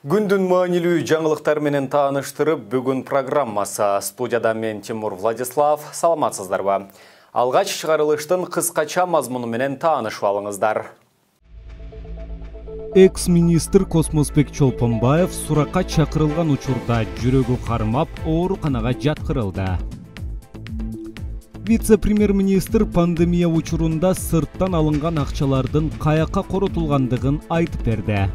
Күндүн маанилүү жаңылыктар менен тааныштырып, бүгүн программасы. Студияда мен Тимур Владислав. Саламатсыздарбы? Алгач чыгарылыштын кыскача мазмуну менен таанышып алыңыздар. Экс-министр Космосбек Чолпонбаев суракка чакырылган учурда жүрөгү кармап, ооруканага жаткырылды. Вице-премьер-министр пандемия учурунда сырттан алынган акчалардын каяка коротулгандыгын айтып берди.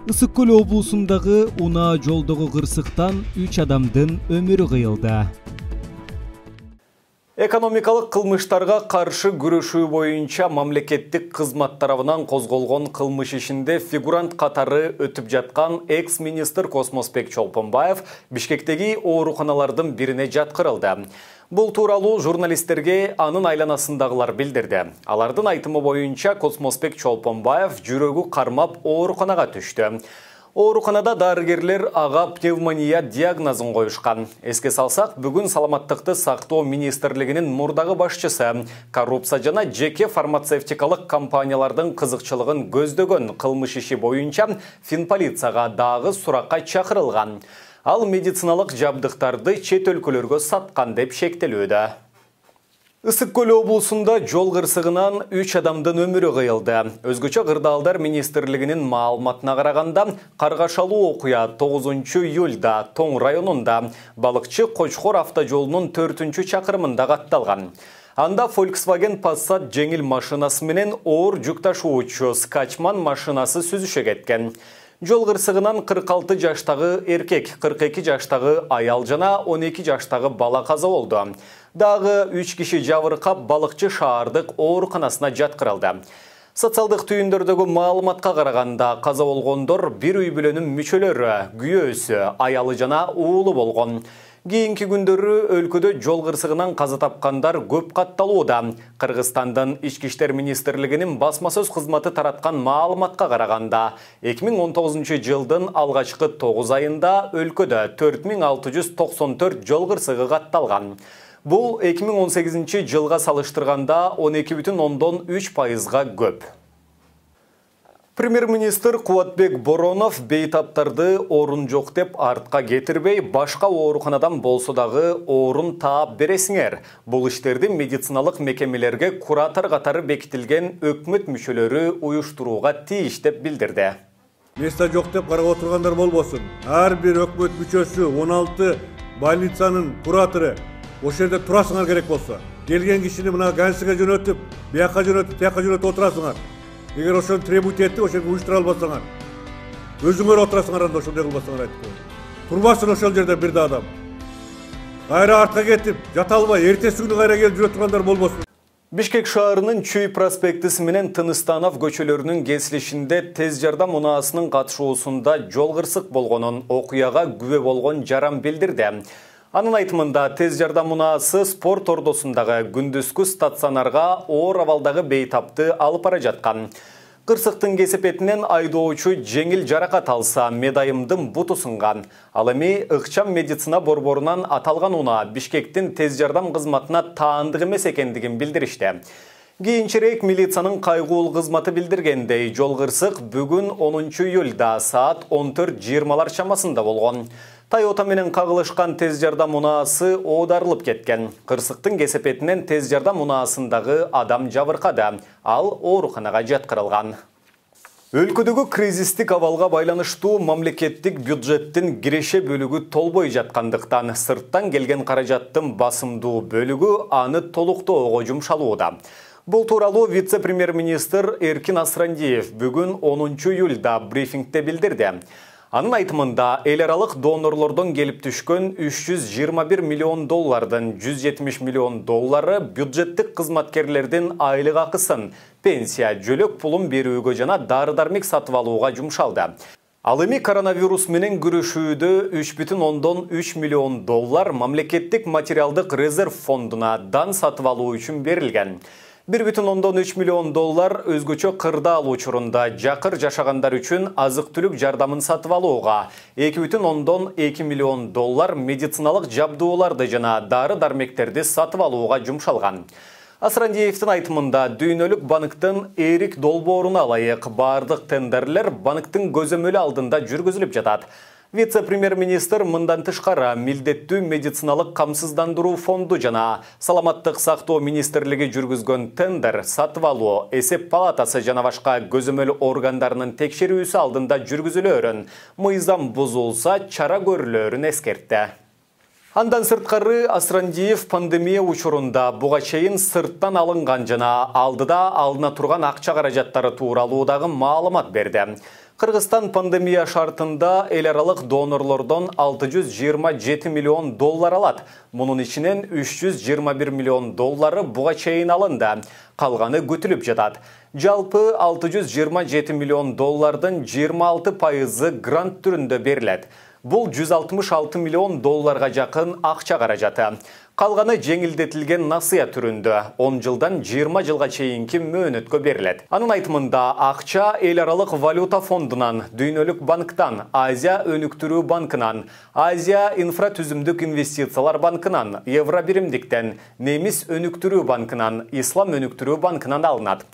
Ысык Көл облусундагы унаа жолдогу кырсыктан 3 адамдын өмүрү кыйылды. Экономикалык кылмыштарга каршы күрөшүү боюнча мамлекеттик кызмат тарабынан козголгон кылмыш ишинде фигурант катары өтүп жаткан экс-министр Космосбек Чолпонбаев Бишкектеги ооруканалардын бирине жаткырылды. Бул тууралуу журналисттерге анын айланасындагылар билдирди. Алардын айтымы боюнча Космосбек Чолпонбаев жүрөгү кармап ооруканага түштү. Ооруканада дарыгерлер ага пневмония диагнозун коюшкан. Эске салсак, бүгүн Саламаттыкты сактоо министрлигинин мурдагы башчысы коррупция жана жеке фармацевтикалык компаниялардын кызыкчылыгын көздөгөн кылмыш иши боюнча Финполицияга дагы суракка чакырылган. Ал медициналык жабдыктарды чет өлкөлөргө саткан деп шектелүүдө. Ысык Көл облусунда жол кырсыгынан 3 адамдын өмүрү кыйылды. Өзгөчө кырдаалдар министрлигинин маалыматына караганда, каргашалуу окуя 9 июлда Тоң районунда балыкчы Кочкор автожолунун 4 чакырымында катталган. Анда Volkswagen Passat жеңил машинасы менен оор жүк ташуучу Скачман машинасы сүзүшө кеткен. Жол кырсыгынан 46 жаштагы эркек, 42 жаштагы аял жана 12 жаштагы бала каза болду. Дагы 3 киши жабыркап балыкчы шаардык ооруканасына жаткырылды. Социалдык түйүндөрдөгү маалыматка караганда каза болгондор бир үй бүлөнүн мүчөлөрү, күйөөсү, аялы жана уулу болгон. Кийинки күндөрү өлкөдө жол кырсыгынан каза тапкандар көп катталууда. Кыргызстандын Ички иштер министрлигинин басма сөз кызматы тараткан маалыматка караганда, 2019 жылдын алгачкы 9 айында өлкөдө 4694 жол кырсыгы катталган. Бул 2018 жылга салыштырганда 12,3%га көп. Премьер-министр Кубатбек Боронов бейтаптарды орун жок деп артка кетирбей, башка ооруканадан болсо дагы орун таап бересиңер. Бул иштерди медициналык мекемелерге куратор катары бекитилген өкмөт мүчөлөрү уюштурууга тийиш деп билдирди. Места жок деп карап отургандар болбосун. Ар бир өкмөт мүчөсү 16 больницанын куратору ошол жерде турасыңар керек болсо. Келген кишини мына ганцыга жөнөтүп, бияка жөнөтүп, тияка жөнөтүп отурасыңар. Эгер ошону требуйт этип, ошону уюштура албасаңар, өзүңөр отурасыңар, анда ошондой кылбасаңар айтты. Турбасын ошол жерде бир да адам. Кайра артка кетип, жата албай, эртеси күнү кайра келип жүрө тургандар болбосун. Бишкек шаарынын Чүй проспектиси менен Тыныстанов көчөлөрүнүн кесилишинде тез жардам унаасынын катышуусунда жол кырсык болгонун, окуяга күбө болгон жаран билдирди. Анын айтымында тез жардам унаасы спорт ордосундагы күндүзгү стационарга оор абалдагы бейтапты алып бара жаткан. Кырсыктын кесепетинен айдоочу жеңил жаракат алса, медайымдын буту сынган. Ал эми ыкчам медицина борборунан аталган унаа Бишкектин тез жардам кызматына таандык эмес экендигин билдиришти. Кийинчерээк милициянын кайгуул кызматы билдиргендей, жол кырсык бүгүн 10 июлда саат 14:20 чамасында болгон. Toyota менен кагылышкан тез жардам унаасы оодарылып кеткен. Кырсыктын кесепетинен тез жардам унаасындагы адам жабыркады. Ал ооруканага жаткырылган. Өлкөдөгү кризистик абалга байланыштуу мамлекеттик бюджеттин киреше бөлүгү толбой жаткандыктан сырттан келген каражаттын басымдуу бөлүгү аны толуктоого жумшалууда. Бул тууралуу вице-премьер-министр Эркин Асрандиев бүгүн 10 июлда брифингде билдирди. Анын айтымында эл аралык донорлордон келип түшкөн 321 миллион доллардын 170 миллион доллары бюджеттик кызматкерлердин айлык акысын, пенсия, жөлөк пулун берүүгө жана дары-дармек сатып алууга жумшалды. Ал эми коронавирус менен күрөшүүдө 3,3 миллион доллар мамлекеттик материалдык резерв фондуна дан сатып алуу үчүн берилген. 1,3 миллион доллар өзгөчө кырдаал учурунда жакыр жашагандар үчүн азык-түлүк жардамын сатып алууга, 2,2 миллион доллар медициналык жабдууларды жана дары-дармектерди сатып алууга жумшалган. Асрандиевтің айтымында дүйнөлүк банктың эрик долбооруна ылайык бардык тендерлер банктың көзөмөлү алдында жүргүзүлүп жатат. Вице-премьер-министр мындан тышкары милдеттүү медициналык камсыздандыруу фонду жана Саламаттык сактоо министрлиги жүргүзгөн тендер сатып алуу, эсеп палатасы жана башка көзөмөл органдарынын текшерүүсү алдында жүргүзүлөөрүн, мыйзам бузулса чара көрүлөөрүн эскертти. Андан сырткары Асрандиев пандемия учурунда буга чейин сырттан алынган жана алдыда алына турган акча каражаттары тууралуу дагы маалымат берди. Кыргызстан пандемия шартында эл аралык донорлордон 627 миллион доллар алат. Мунун ичинен 321 миллион доллары буга чейин алынды. Калганы күтүлүп жатат. Жалпы 627 миллион доллардын 26% грант түрүндө берилет. Бул 166 миллион долларга жакын акча каражаты. Калганы жеңилдетилген насыя түрүндө 10 жылдан 20 жылга чейинки мөөнөткө берилет. Анын айтымында акча эл аралык валюта фондунан, Дүйнөлүк банктан, Азия өнүктүрүү банкынан, Азия инфратүзүмдүк инвестициялар банкынан, Евробиримдиктен, Немис өнүктүрүү банкынан, Ислам өнүктүрүү банкынан алынат.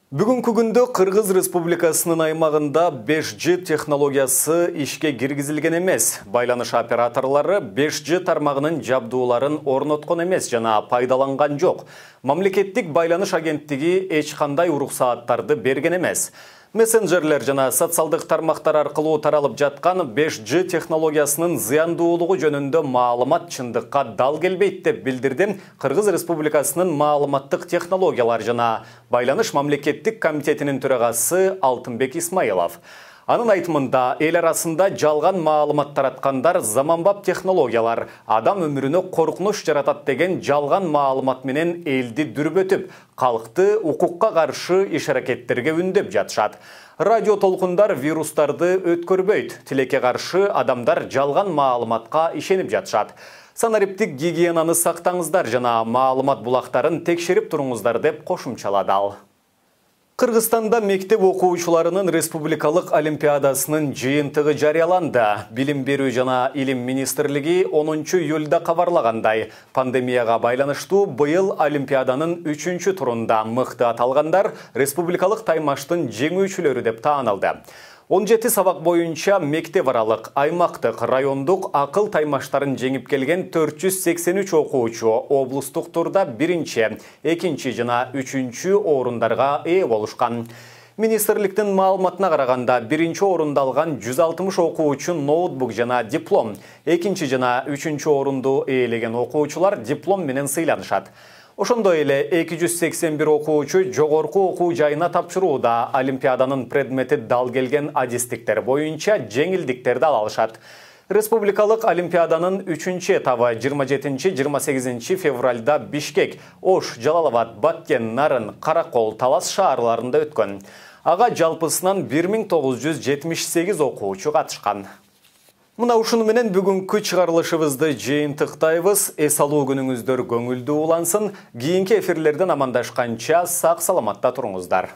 Бүгүнкү күндө Кыргыз Республикасынын аймагында 5G технологиясы ишке киргизилген эмес. Байланыш операторлары 5G тармагынын жабдууларын орноткон эмес жана пайдаланган жок. Мамлекеттик байланыш агенттиги эч кандай уруксааттарды берген эмес. Мессенджерлер жана социалдык тармактар аркылуу таралып жаткан 5G технологиясынын зыяндуулугу жөнүндө маалымат чындыкка дал келбейт деп билдирди Кыргыз Республикасынын маалыматтык технологиялар жана байланыш мамлекеттик комитетинин төрагасы Алтынбек Исмаилов. Анын айтымында эл арасында жалган маалымат тараткандар заманбап технологиялар адам өмүрүнө коркунуч жаратат деген жалган маалымат менен элди дүрбөтүп, калкты укукка каршы иш-аракеттерге үндөп жатышат. Радио толкундар вирустарды өткөрбөйт, тилекке каршы адамдар жалган маалыматка ишенип жатышат. Санариптик гигиенаны сактаңыздар жана маалымат булактарын текшерип туруңуздар деп кошумчалады ал. Кыргызстанда мектеп окуучуларынын республикалык олимпиадасынын жыйынтыгы жарыяланды. Билим берүү жана илим министрлиги 10 июлда кабарлагандай, пандемияга байланыштуу быйыл олимпиаданын 3-чү турунда мыкты аталгандар республикалык таймаштын жеңүүчүлөрү деп таанылды. 17 сабак боюнча мектеп аралык, аймактык, райондук акыл таймаштарын жеңип келген 483 окуучу облустук турда 1-чи, 2-чи жана 3-чү орундарга ээ болушкан. Министрликтин маалыматына караганда 1-чи орунду алган 160 окуучу ноутбук жана диплом, 2-чи жана 3-чү орунду ээлеген окуучулар диплом менен сыйланышат. Ошондой эле 281 окуучу жогорку окуу жайына тапшырууда олимпиаданын предмети дал келген адистиктер боюнча жеңилдиктерди ала алышат. Республикалык олимпиаданын 3-чү этабы 27-28 февралда Бишкек, Ош, Жалалабад, Баткен, Нарын, Каракол, Талас шаарларында өткөн. Ага жалпысынан 1978 окуучу катышкан. Мына ушуну менен бүгүнкү чыгарылышыбызды жыйынтыктайбыз. Эс алуу күнүңүздөр көңүлдүү улансын. Кийинки эфирлерден амандашканча сак саламатта туруңуздар.